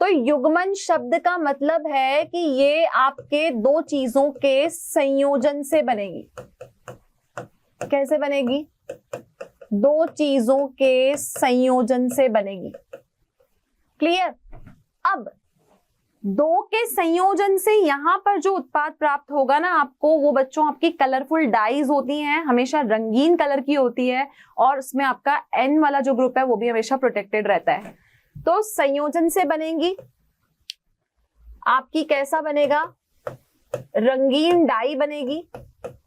तो युग्मन शब्द का मतलब है कि ये आपके दो चीजों के संयोजन से बनेगी। कैसे बनेगी? दो चीजों के संयोजन से बनेगी। क्लियर? अब दो के संयोजन से यहां पर जो उत्पाद प्राप्त होगा ना आपको, वो बच्चों आपकी कलरफुल डाइज होती हैं, हमेशा रंगीन कलर की होती है, और उसमें आपका N वाला जो ग्रुप है वो भी हमेशा प्रोटेक्टेड रहता है। तो संयोजन से बनेगी आपकी, कैसा बनेगा? रंगीन डाई बनेगी।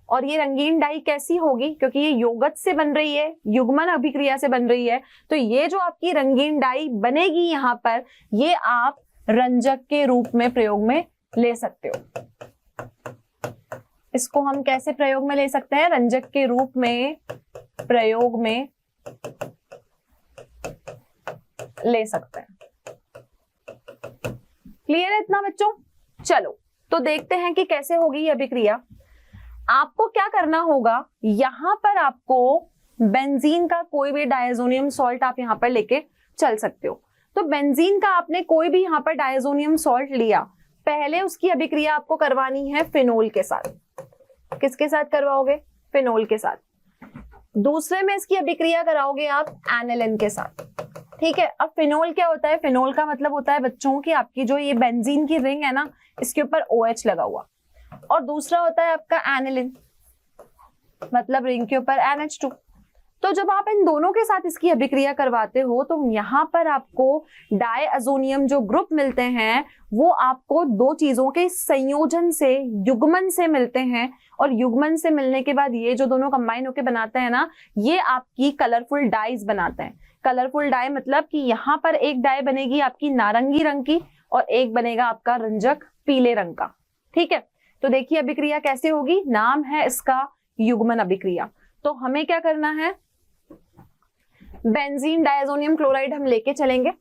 और ये रंगीन डाई कैसी होगी? क्योंकि ये योगत से बन रही है, युग्मन अभिक्रिया से बन रही है, तो ये जो आपकी रंगीन डाई बनेगी यहां पर, ये आप रंजक के रूप में प्रयोग में ले सकते हो। इसको हम कैसे प्रयोग में ले सकते हैं? रंजक के रूप में प्रयोग में ले सकते हैं। क्लियर है इतना बच्चों? चलो तो देखते हैं कि कैसे होगी ये अभिक्रिया। आपको क्या करना होगा, यहां पर आपको बेंजीन का कोई भी डायजोनियम सॉल्ट आप यहां पर लेके चल सकते हो। तो बेंजीन का आपने कोई भी यहां पर डायजोनियम सॉल्ट लिया, पहले उसकी अभिक्रिया आपको करवानी है फिनोल के साथ। किसके साथ करवाओगे? फिनोल के साथ। दूसरे में इसकी अभिक्रिया कराओगे आप एनिलिन के साथ। ठीक है। अब फिनोल क्या होता है? फिनोल का मतलब होता है बच्चों की आपकी जो ये बेंजीन की रिंग है ना, इसके ऊपर OH लगा हुआ, और दूसरा होता है आपका एनिलिन, मतलब रिंग के ऊपर NH2। तो जब आप इन दोनों के साथ इसकी अभिक्रिया करवाते हो तो यहां पर आपको डायअजोनियम जो ग्रुप मिलते हैं वो आपको दो चीजों के संयोजन से, युग्मन से मिलते हैं, और युग्मन से मिलने के बाद ये जो दोनों कंबाइन होकर बनाते हैं ना, ये आपकी कलरफुल डाइज बनाते हैं। कलरफुल डाई मतलब कि यहां पर एक डाई बनेगी आपकी नारंगी रंग की, और एक बनेगा आपका रंजक पीले रंग का। ठीक है। तो देखिए अभिक्रिया कैसे होगी, नाम है इसका युग्मन अभिक्रिया। तो हमें क्या करना है, बेंजीन डायजोनियम क्लोराइड हम लेके चलेंगे।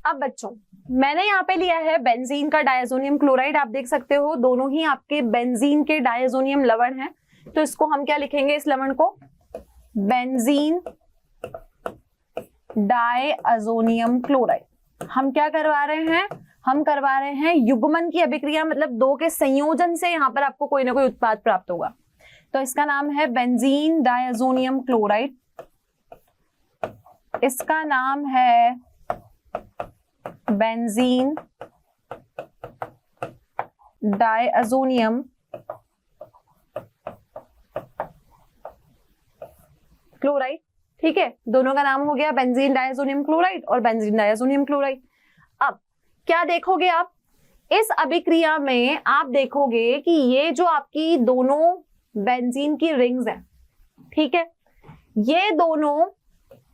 अब बच्चों मैंने यहाँ पे लिया है बेंजीन का डायजोनियम क्लोराइड। आप देख सकते हो दोनों ही आपके बेंजीन के डायजोनियम लवण हैं। तो इसको हम क्या लिखेंगे, इस लवण को बेंजीन डायजोनियम क्लोराइड। हम क्या करवा रहे हैं, हम करवा रहे हैं युग्मन की अभिक्रिया, मतलब दो के संयोजन से यहाँ पर आपको कोई ना कोई उत्पाद प्राप्त होगा। तो इसका नाम है बेंजीन डायजोनियम क्लोराइड। इसका नाम है बेंजीन डायअजोनियम क्लोराइड। ठीक है, दोनों का नाम हो गया बेंजीन डायअजोनियम क्लोराइड और बेंजीन डायअजोनियम क्लोराइड। अब क्या देखोगे आप इस अभिक्रिया में, आप देखोगे कि ये जो आपकी दोनों बेंजीन की रिंग्स हैं, ठीक है, ये दोनों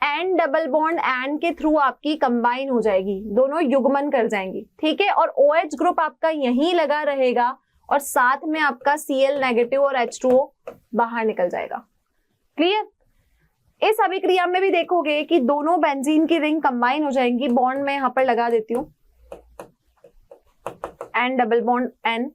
एन डबल बॉन्ड एन के थ्रू आपकी कंबाइन हो जाएगी, दोनों युग्मन कर जाएंगी। ठीक है, और OH ग्रुप आपका यहीं लगा रहेगा और साथ में आपका Cl नेगेटिव और H2O बाहर निकल जाएगा। क्लियर? इस अभिक्रिया में भी देखोगे कि दोनों बेंजीन की रिंग कंबाइन हो जाएंगी। बॉन्ड में यहां पर लगा देती हूं एन डबल बॉन्ड एन,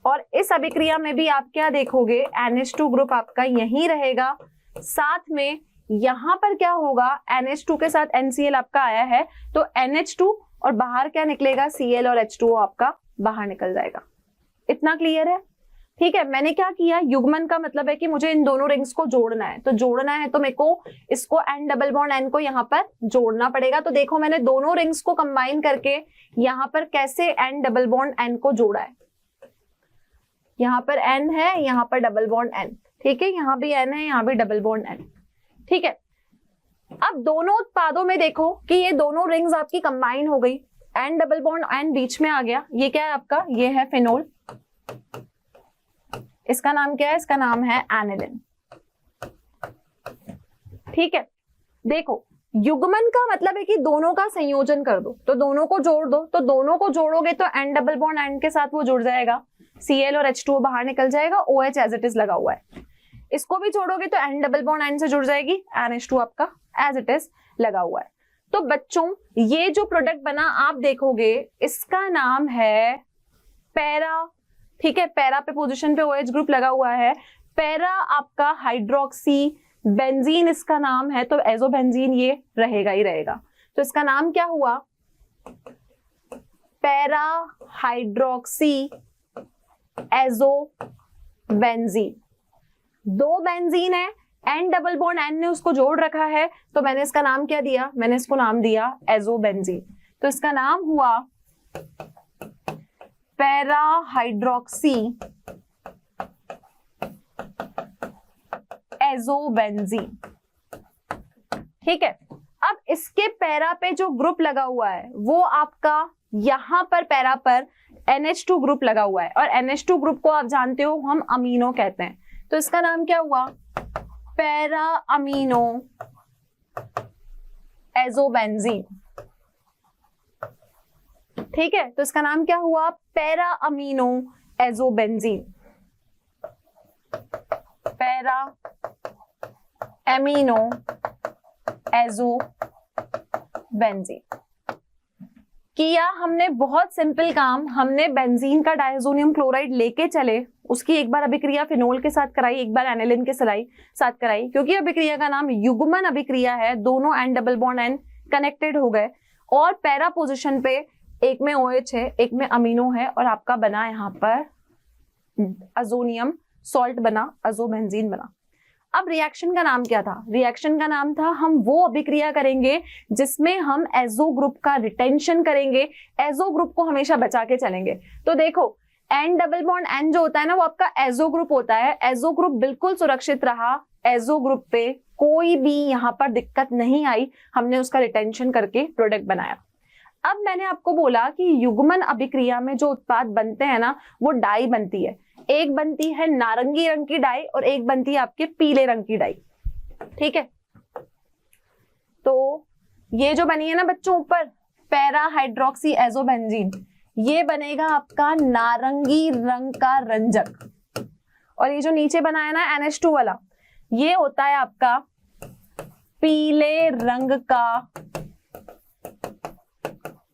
और इस अभिक्रिया में भी आप क्या देखोगे, NH2 ग्रुप आपका यहीं रहेगा, साथ में यहां पर क्या होगा, NH2 के साथ NCl आपका आया है, तो NH2 और बाहर क्या निकलेगा, Cl और H2O आपका बाहर निकल जाएगा। इतना क्लियर है? ठीक है, मैंने क्या किया, युग्मन का मतलब है कि मुझे इन दोनों रिंग्स को जोड़ना है, तो जोड़ना है तो मेरे को इसको N डबल बॉन्ड N को यहाँ पर जोड़ना पड़ेगा। तो देखो मैंने दोनों रिंग्स को कंबाइन करके यहाँ पर कैसे N डबल बॉन्ड N को जोड़ा है। यहाँ पर N है, यहाँ पर डबल बॉन्ड N, ठीक है, यहाँ भी N है, यहाँ भी डबल बॉन्ड N, ठीक है। अब दोनों उत्पादों में देखो कि ये दोनों रिंग्स आपकी कंबाइन हो गई, N डबल बॉन्ड N बीच में आ गया। ये क्या है आपका, ये है फिनोल, इसका नाम क्या है, इसका नाम है एनिलिन, ठीक है। देखो युग्मन का मतलब है कि दोनों का संयोजन कर दो, तो दोनों को जोड़ दो, तो दोनों को जोड़ोगे तो N डबल बॉन्ड N के साथ वो जुड़ जाएगा, Cl और H2O बाहर निकल जाएगा, OH एज इट इज लगा हुआ है। इसको भी जोड़ोगे तो N डबल बॉन्ड N से जुड़ जाएगी, NH2 आपका एज इट इज लगा हुआ है। तो बच्चों ये जो प्रोडक्ट बना आप देखोगे इसका नाम है पैरा, ठीक है, पैरा पे पोजीशन पे OH ग्रुप लगा हुआ है, पैरा आपका हाइड्रोक्सी बेंजीन इसका नाम है, तो एजो बेंजीन ये रहेगा ही रहेगा। तो इसका नाम क्या हुआ, पैरा हाइड्रोक्सी एजो बेंजीन। दो बेंजीन है, N डबल बॉन्ड N ने उसको जोड़ रखा है, तो मैंने इसका नाम क्या दिया, मैंने इसको नाम दिया एजो बेंजीन। तो इसका नाम हुआ पैरा हाइड्रोक्सी एजोबेंजीन, ठीक है। अब इसके पैरा पे जो ग्रुप लगा हुआ है वो आपका यहां पर पैरा पर NH2 ग्रुप लगा हुआ है, और NH2 ग्रुप को आप जानते हो हम अमीनो कहते हैं, तो इसका नाम क्या हुआ, पैरा अमीनो एजोबेंजीन, ठीक है। तो इसका नाम क्या हुआ, para amino azobenzene, para amino azobenzene. किया हमने बहुत सिंपल काम, हमने बेंजीन का डायजोनियम क्लोराइड लेके चले, उसकी एक बार अभिक्रिया फिनोल के साथ कराई, एक बार एनिलिन के साथ कराई, क्योंकि अभिक्रिया का नाम युग्मन अभिक्रिया है, दोनों N double bond N connected हो गए, और पैरा पोजीशन पे एक में OH है, एक में अमीनो है, और आपका बना यहाँ पर अजोनियम सॉल्ट बना, अजोबेंजीन बना। अब रिएक्शन का नाम क्या था, रिएक्शन का नाम था हम वो अभिक्रिया करेंगे जिसमें हम एजो ग्रुप का रिटेंशन करेंगे, एजो ग्रुप को हमेशा बचा के चलेंगे। तो देखो N डबल बॉन्ड N जो होता है ना वो आपका एजो ग्रुप होता है, एजो ग्रुप बिल्कुल सुरक्षित रहा, एजो ग्रुप पे कोई भी यहाँ पर दिक्कत नहीं आई, हमने उसका रिटेंशन करके प्रोडक्ट बनाया। अब मैंने आपको बोला कि युग्मन अभिक्रिया में जो उत्पाद बनते हैं ना वो डाई बनती है, एक बनती है नारंगी रंग की डाई और एक बनती है आपके पीले रंग की डाई, ठीक है। तो ये जो बनी है ना बच्चों ऊपर पैरा हाइड्रोक्सी एजोबेंजीन, ये बनेगा आपका नारंगी रंग का रंजक, और ये जो नीचे बना है ना NH2 वाला ये होता है आपका पीले रंग का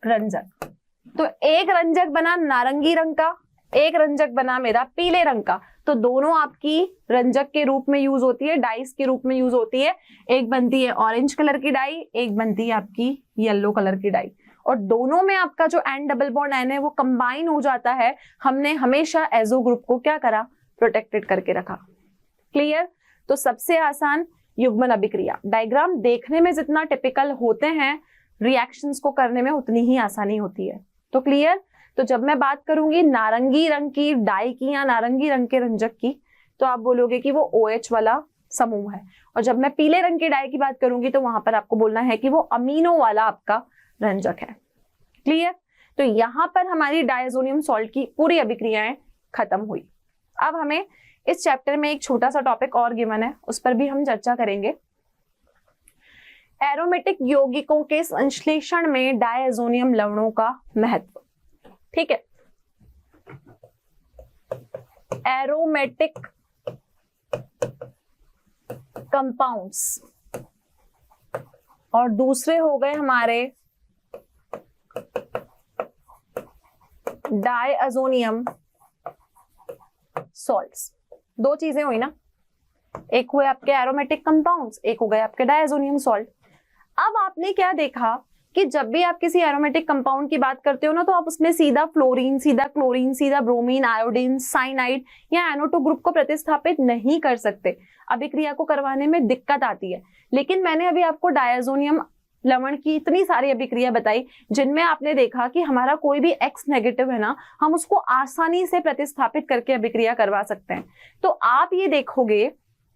रंजक। तो एक रंजक बना नारंगी रंग का, एक रंजक बना मेरा पीले रंग का, तो दोनों आपकी रंजक के रूप में यूज होती है, डाइस के रूप में यूज होती है। एक बनती है ऑरेंज कलर की डाई, एक बनती है आपकी येलो कलर की डाई, और दोनों में आपका जो N डबल बॉन्ड N है वो कंबाइन हो जाता है। हमने हमेशा एजो ग्रुप को क्या करा, प्रोटेक्टेड करके रखा। क्लियर? तो सबसे आसान युग्मन अभिक्रिया, डायग्राम देखने में जितना टिपिकल होते हैं रिएक्शंस को करने में उतनी ही आसानी होती है। तो क्लियर? तो जब मैं बात करूंगी नारंगी रंग की डाई की या नारंगी रंग के रंजक की, तो आप बोलोगे कि वो OH वाला समूह है, और जब मैं पीले रंग की डाई की बात करूंगी तो वहां पर आपको बोलना है कि वो अमीनो वाला आपका रंजक है। क्लियर? तो यहां पर हमारी डायजोनियम सॉल्ट की पूरी अभिक्रियाएं खत्म हुई। अब हमें इस चैप्टर में एक छोटा सा टॉपिक और गिवन है, उस पर भी हम चर्चा करेंगे। एरोमेटिक यौगिकों के संश्लेषण में डायजोनियम लवणों का महत्व। ठीक है, एरोमेटिक कंपाउंड्स, और दूसरे हो गए हमारे डायजोनियम सॉल्ट्स। दो चीजें हुई ना, एक हुए आपके एरोमेटिक कंपाउंड्स, एक हो गए आपके डायजोनियम सॉल्ट। अब आपने क्या देखा कि जब भी आप किसी एरोमेटिक कंपाउंड की बात करते हो ना, तो आप उसमें सीधा फ्लोरीन, सीधा क्लोरीन, सीधा ब्रोमीन, आयोडीन, साइनाइड या NO2 ग्रुप को प्रतिस्थापित नहीं कर सकते। अभिक्रिया को करवाने में दिक्कत आती है। लेकिन मैंने अभी आपको डायजोनियम लवण की इतनी सारी अभिक्रिया बताई जिनमें आपने देखा कि हमारा कोई भी X नेगेटिव है ना, हम उसको आसानी से प्रतिस्थापित करके अभिक्रिया करवा सकते हैं। तो आप ये देखोगे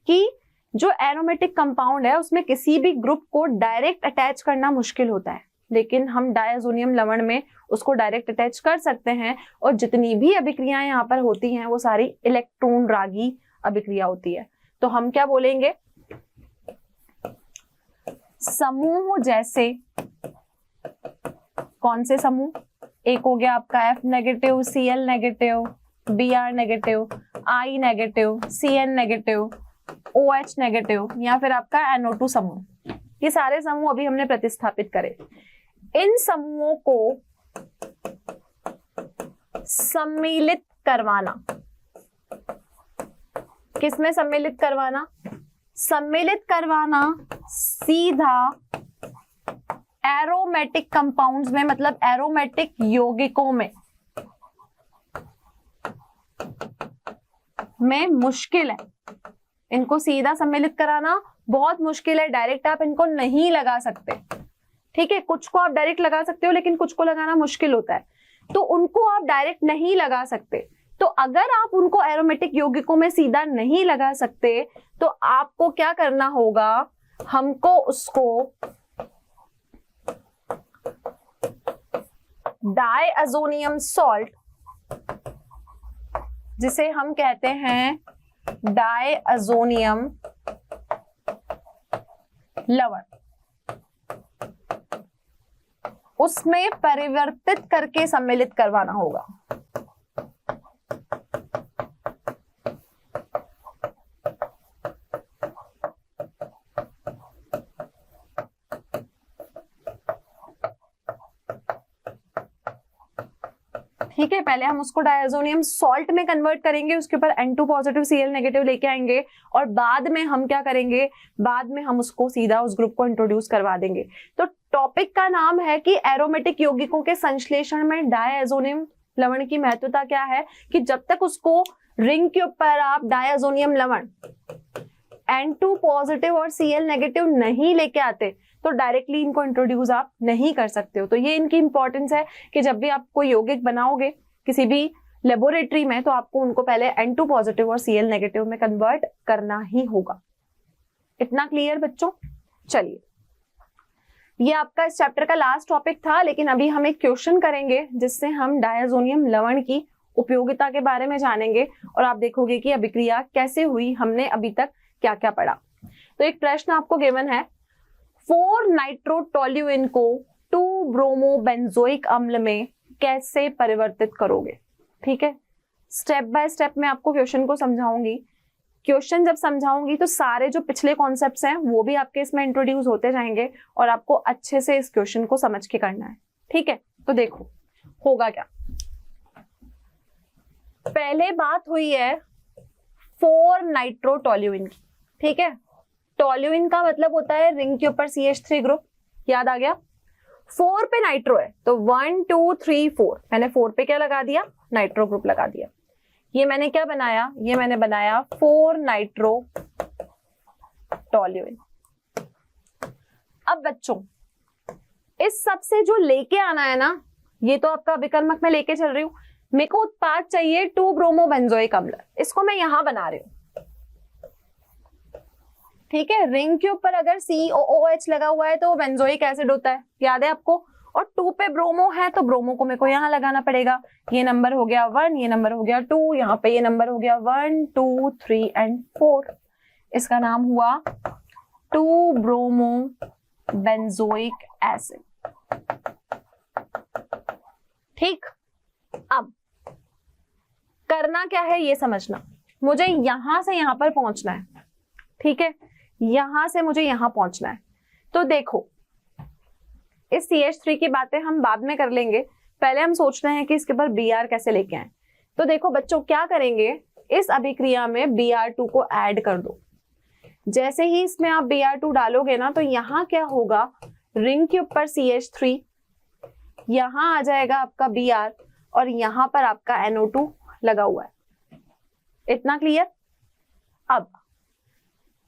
कि जो एरोमेटिक कंपाउंड है उसमें किसी भी ग्रुप को डायरेक्ट अटैच करना मुश्किल होता है, लेकिन हम डायजोनियम लवण में उसको डायरेक्ट अटैच कर सकते हैं। और जितनी भी अभिक्रियाएं यहाँ पर होती हैं वो सारी इलेक्ट्रॉन रागी अभिक्रिया होती है। तो हम क्या बोलेंगे, समूह जैसे, कौन से समूह, एक हो गया आपका F negative, Cl negative, Br negative, I negative, Cn negative, OH negative, या फिर आपका NO2 समूह। ये सारे समूह अभी हमने प्रतिस्थापित करे। इन समूहों को सम्मिलित करवाना, किसमें सम्मिलित करवाना, सम्मिलित करवाना सीधा एरोमेटिक कंपाउंड्स में, मतलब एरोमेटिक यौगिकों में मुश्किल है। इनको सीधा सम्मिलित कराना बहुत मुश्किल है, डायरेक्ट आप इनको नहीं लगा सकते। ठीक है, कुछ को आप डायरेक्ट लगा सकते हो लेकिन कुछ को लगाना मुश्किल होता है, तो उनको आप डायरेक्ट नहीं लगा सकते। तो अगर आप उनको एरोमेटिक यौगिकों में सीधा नहीं लगा सकते तो आपको क्या करना होगा, हमको उसको डायअज़ोनियम सॉल्ट, जिसे हम कहते हैं डायअज़ोनियम लवण, उसमें परिवर्तित करके सम्मिलित करवाना होगा। ठीक है, पहले हम उसको डायज़ोनियम सॉल्ट में कन्वर्ट करेंगे, उसके ऊपर N2 पॉजिटिव Cl नेगेटिव लेके आएंगे और बाद में हम क्या करेंगे, बाद में हम उसको सीधा उस ग्रुप को इंट्रोड्यूस करवा देंगे। तो टॉपिक का नाम है कि एरोमेटिक यौगिकों के संश्लेषण में डायअज़ोनियम लवण की महत्वता क्या है, कि जब तक उसको रिंग के ऊपर आप डायअज़ोनियम लवण N2 पॉजिटिव और Cl नेगेटिव नहीं लेके आते तो डायरेक्टली इनको इंट्रोड्यूस आप नहीं कर सकते हो। तो ये इनकी इंपॉर्टेंस है कि जब भी आप कोई यौगिक बनाओगे किसी भी लेबोरेटरी में, तो आपको उनको पहले N2 पॉजिटिव और Cl नेगेटिव में कन्वर्ट करना ही होगा। इतना क्लियर बच्चों? चलिए, ये आपका इस चैप्टर का लास्ट टॉपिक था, लेकिन अभी हम एक क्वेश्चन करेंगे जिससे हम डायअज़ोनियम लवण की उपयोगिता के बारे में जानेंगे और आप देखोगे कि अभिक्रिया कैसे हुई, हमने अभी तक क्या क्या पढ़ा। तो एक प्रश्न आपको गिवन है, 4 नाइट्रोटोल्यूइन को 2 ब्रोमो बेंजोइक अम्ल में कैसे परिवर्तित करोगे। ठीक है, स्टेप बाय स्टेप मैं आपको क्वेश्चन को समझाऊंगी। क्वेश्चन जब समझाऊंगी तो सारे जो पिछले कॉन्सेप्ट्स हैं वो भी आपके इसमें इंट्रोड्यूस होते जाएंगे और आपको अच्छे से इस क्वेश्चन को समझ के करना है। ठीक है, तो देखो होगा क्या। पहले बात हुई है 4 नाइट्रोटोल्यूइन की। ठीक है, टोल्यूइन का मतलब होता है रिंग के ऊपर CH3 ग्रुप, याद आ गया। 4 पे नाइट्रो है तो 1 2 3 4, मैंने 4 पे क्या लगा दिया, नाइट्रो ग्रुप लगा दिया। ये मैंने क्या बनाया, ये मैंने बनाया 4 नाइट्रो टोल्यूइन। अब बच्चों इस सब से जो लेके आना है ना, ये तो आपका अभिकर्मक में लेके चल रही हूं, मेरे को उत्पाद चाहिए 2 ब्रोमो बेंजोइक अम्ल, इसको मैं यहां बना रही हूं। ठीक है, रिंग के ऊपर अगर COOH लगा हुआ है तो वो बेंजोइक एसिड होता है, याद है आपको, और 2 पे ब्रोमो है तो ब्रोमो को मेरे को यहां लगाना पड़ेगा। ये नंबर हो गया 1, ये नंबर हो गया 2, यहाँ पे ये नंबर हो गया 1 2 3 एंड 4। इसका नाम हुआ 2 ब्रोमो बेंजोइक एसिड। ठीक, अब करना क्या है ये समझना, मुझे यहां से यहां पर पहुंचना है। ठीक है, यहां से मुझे यहां पहुंचना है। तो देखो इस CH3 की बातें हम बाद में कर लेंगे, पहले हम सोच रहे हैं कि इसके ऊपर Br कैसे लेके आए। तो देखो बच्चों क्या करेंगे, इस अभिक्रिया में Br2 को ऐड कर दो। जैसे ही इसमें आप Br2 डालोगे ना तो यहां क्या होगा, रिंग के ऊपर CH3, यहां आ जाएगा आपका Br और यहां पर आपका NO2 लगा हुआ है। इतना क्लियर? अब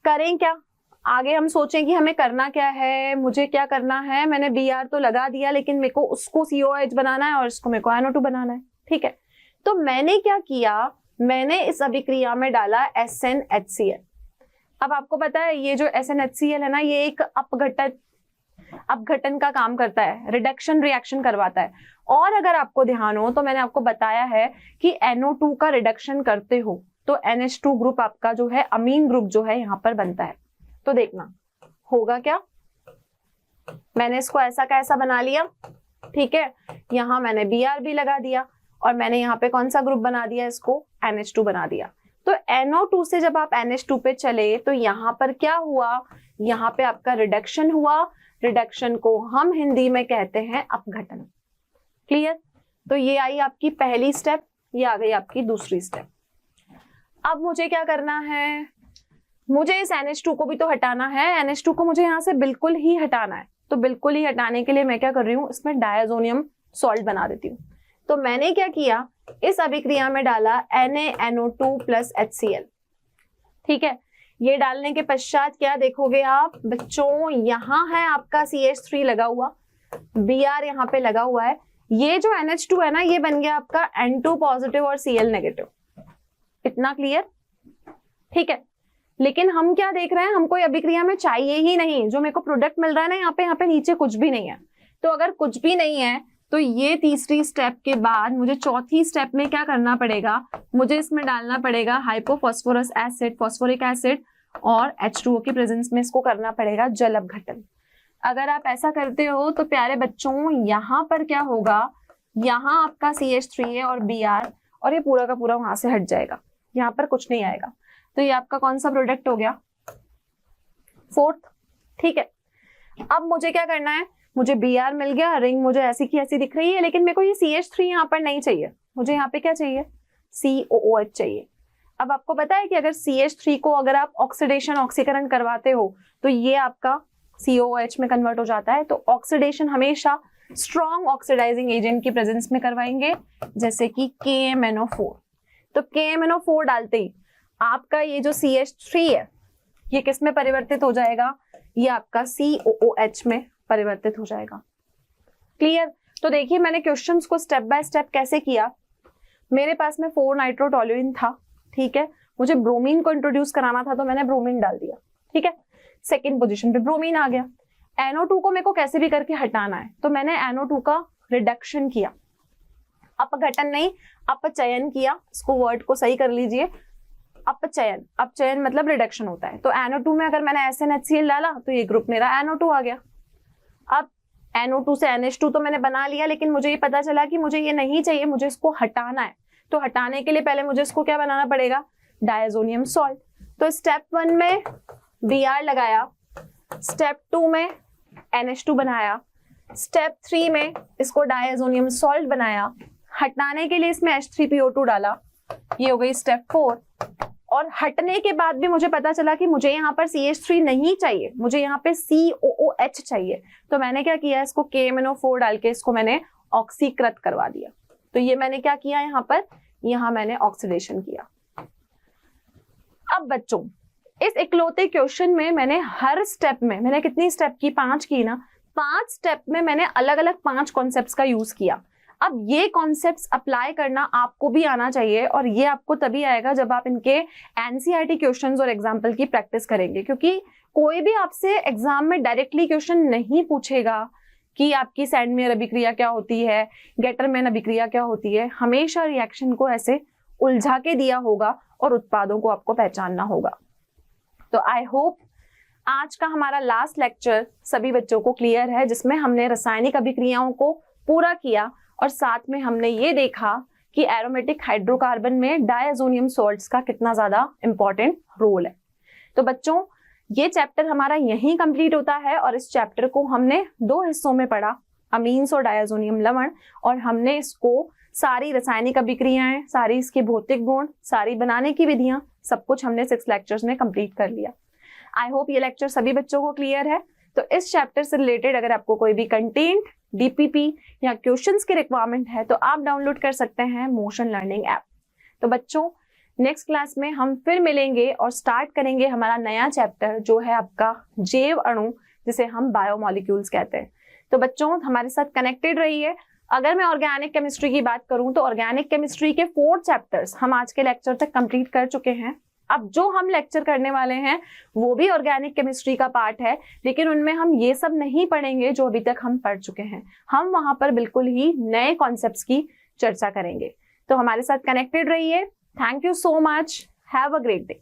करें क्या आगे? हम सोचें कि हमें करना क्या है, मुझे क्या करना है। मैंने Br तो लगा दिया, लेकिन मेरे को उसको COH बनाना है और इसको मेरे को NO2 बनाना है। ठीक है, तो मैंने क्या किया, मैंने इस अभिक्रिया में डाला SnHCl। अब आपको पता है ये जो SnHCl है ना, ये एक अपघटन का काम करता है, रिडक्शन रिएक्शन करवाता है। और अगर आपको ध्यान हो तो मैंने आपको बताया है कि NO2 का रिडक्शन करते हो तो NH2 ग्रुप आपका जो है अमीन ग्रुप जो है यहाँ पर बनता है। तो देखना होगा क्या, मैंने इसको ऐसा का ऐसा बना लिया। ठीक है, यहां मैंने Br भी लगा दिया और मैंने यहाँ पे कौन सा ग्रुप बना दिया, इसको NH2 बना दिया। तो NO2 से जब आप NH2 पे चले तो यहाँ पर क्या हुआ, यहाँ पे आपका रिडक्शन हुआ। रिडक्शन को हम हिंदी में कहते हैं अपघटन। क्लियर? तो ये आई आपकी पहली स्टेप, ये आ गई आपकी दूसरी स्टेप। अब मुझे क्या करना है, मुझे इस NH2 को भी तो हटाना है। NH2 को मुझे यहाँ से बिल्कुल ही हटाना है। तो बिल्कुल ही हटाने के लिए मैं क्या कर रही हूँ, इसमें डायजोनियम सॉल्ट बना देती हूँ। तो मैंने क्या किया, इस अभिक्रिया में डाला NaNO2 प्लस HCl। ठीक है, ये डालने के पश्चात क्या देखोगे आप बच्चों, यहाँ है आपका CH3 लगा हुआ, Br यहाँ पे लगा हुआ है। ये जो NH2 है ना, ये बन गया आपका N2 पॉजिटिव और Cl नेगेटिव। इतना क्लियर? ठीक है, लेकिन हम क्या देख रहे हैं, हमको ये अभिक्रिया में चाहिए ही नहीं। जो मेरे को प्रोडक्ट मिल रहा है ना, यहाँ पे नीचे कुछ भी नहीं है। तो अगर कुछ भी नहीं है तो ये तीसरी स्टेप के बाद मुझे चौथी स्टेप में क्या करना पड़ेगा, मुझे इसमें डालना पड़ेगा हाइपोफॉस्फोरस एसिड, फॉस्फोरिक एसिड और H2O की प्रेजेंस में इसको करना पड़ेगा जल अपघटन। अगर आप ऐसा करते हो तो प्यारे बच्चों यहाँ पर क्या होगा, यहाँ आपका CH3 है और Br और ये पूरा का पूरा वहां से हट जाएगा, यहाँ पर कुछ नहीं आएगा। तो ये आपका कौन सा प्रोडक्ट हो गया, फोर्थ। ठीक है, अब मुझे क्या करना है, मुझे Br मिल गया, रिंग मुझे ऐसी की ऐसी दिख रही है, लेकिन मेरे को ये CH3 यहाँ पर नहीं चाहिए, मुझे यहाँ पे क्या चाहिए, COOH चाहिए। अब आपको पता है कि अगर CH3 को अगर आप ऑक्सीडेशन ऑक्सीकरण करवाते हो तो ये आपका COOH में कन्वर्ट हो जाता है। तो ऑक्सीडेशन हमेशा स्ट्रॉन्ग ऑक्सीडाइजिंग एजेंट की प्रेजेंस में करवाएंगे, जैसे कि KMNO4। तो KMNO4 डालते ही आपका ये जो CH3 है ये किस में परिवर्तित हो जाएगा, ये आपका COOH में परिवर्तित हो जाएगा। क्लियर? तो देखिए मैंने क्वेश्चंस को स्टेप बाय स्टेप कैसे किया। मेरे पास में 4 नाइट्रोटोल्यूइन था। ठीक है, मुझे ब्रोमीन को इंट्रोड्यूस कराना था तो मैंने ब्रोमीन डाल दिया। ठीक है, सेकंड पोजीशन पे ब्रोमीन आ गया। NO2 को मेरे को कैसे भी करके हटाना है, तो मैंने NO2 का रिडक्शन किया, अपघटन नहीं अपचयन किया। इसको वर्ड को सही कर लीजिए, अपचयन। अपचयन मतलब रिडक्शन होता है। तो NO2 में अगर मैंने SnHCl डाला तो ये ग्रुप मेरा NO2 आ गया। अब NO2 से NH2 तो मैंने बना लिया, लेकिन मुझे ये पता चला कि मुझे ये नहीं चाहिए, मुझे इसको हटाना है। तो हटाने के लिए पहले मुझे इसको क्या बनाना पड़ेगा, डायजोनियम सॉल्ट। तो स्टेप 1 में Br लगाया, स्टेप 2 में NH2 बनाया, स्टेप 3 में इसको डायजोनियम सॉल्ट बनाया, हटाने के लिए इसमें H3PO2 डाला, ये हो गई स्टेप 4। और हटने के बाद भी मुझे पता चला कि मुझे यहाँ पर CH3 नहीं चाहिए, मुझे यहाँ पे COOH चाहिए। तो मैंने क्या किया, इसको KMNO4 डाल के इसको मैंने ऑक्सीकृत करवा दिया। तो ये मैंने क्या किया, यहाँ मैंने ऑक्सीडेशन किया। अब बच्चों इस इकलौते क्वेश्चन में मैंने हर स्टेप में, मैंने कितनी स्टेप की, 5 की ना, 5 स्टेप में मैंने अलग अलग 5 कॉन्सेप्ट्स का यूज किया। अब ये कॉन्सेप्ट्स अप्लाई करना आपको भी आना चाहिए, और ये आपको तभी आएगा जब आप इनके एनसीईआरटी क्वेश्चंस और एग्जाम्पल की प्रैक्टिस करेंगे। क्योंकि कोई भी आपसे एग्जाम में डायरेक्टली क्वेश्चन नहीं पूछेगा कि आपकी सैंडमेयर अभिक्रिया क्या होती है, गेटरमैन अभिक्रिया क्या होती है। हमेशा रिएक्शन को ऐसे उलझा के दिया होगा और उत्पादों को आपको पहचानना होगा। तो आई होप आज का हमारा लास्ट लेक्चर सभी बच्चों को क्लियर है, जिसमें हमने रासायनिक अभिक्रियाओं को पूरा किया और साथ में हमने ये देखा कि एरोमेटिक हाइड्रोकार्बन में डायजोनियम सॉल्ट्स का कितना ज्यादा इंपॉर्टेंट रोल है। तो बच्चों ये चैप्टर हमारा यहीं कंप्लीट होता है, और इस चैप्टर को हमने 2 हिस्सों में पढ़ा, अमीन्स और डायजोनियम लवण, और हमने इसको सारी रासायनिक अभिक्रियाएं, सारी इसके भौतिक गुण, सारी बनाने की विधियां, सब कुछ हमने 6 लेक्चर्स में कंप्लीट कर लिया। आई होप ये लेक्चर सभी बच्चों को क्लियर है। तो इस चैप्टर से रिलेटेड अगर आपको कोई भी कंटेंट, डीपीपी या क्वेश्चंस की रिक्वायरमेंट है तो आप डाउनलोड कर सकते हैं मोशन लर्निंग ऐप। तो बच्चों नेक्स्ट क्लास में हम फिर मिलेंगे और स्टार्ट करेंगे हमारा नया चैप्टर जो है आपका जैव अणु, जिसे हम बायोमोलिक्यूल्स कहते हैं। तो बच्चों हमारे साथ कनेक्टेड रहिए। अगर मैं ऑर्गेनिक केमिस्ट्री की बात करूं तो ऑर्गेनिक केमिस्ट्री के 4 चैप्टर्स हम आज के लेक्चर तक कंप्लीट कर चुके हैं। अब जो हम लेक्चर करने वाले हैं वो भी ऑर्गेनिक केमिस्ट्री का पार्ट है, लेकिन उनमें हम ये सब नहीं पढ़ेंगे जो अभी तक हम पढ़ चुके हैं। हम वहां पर बिल्कुल ही नए कॉन्सेप्ट्स की चर्चा करेंगे। तो हमारे साथ कनेक्टेड रहिए। Thank you so much. Have a great day.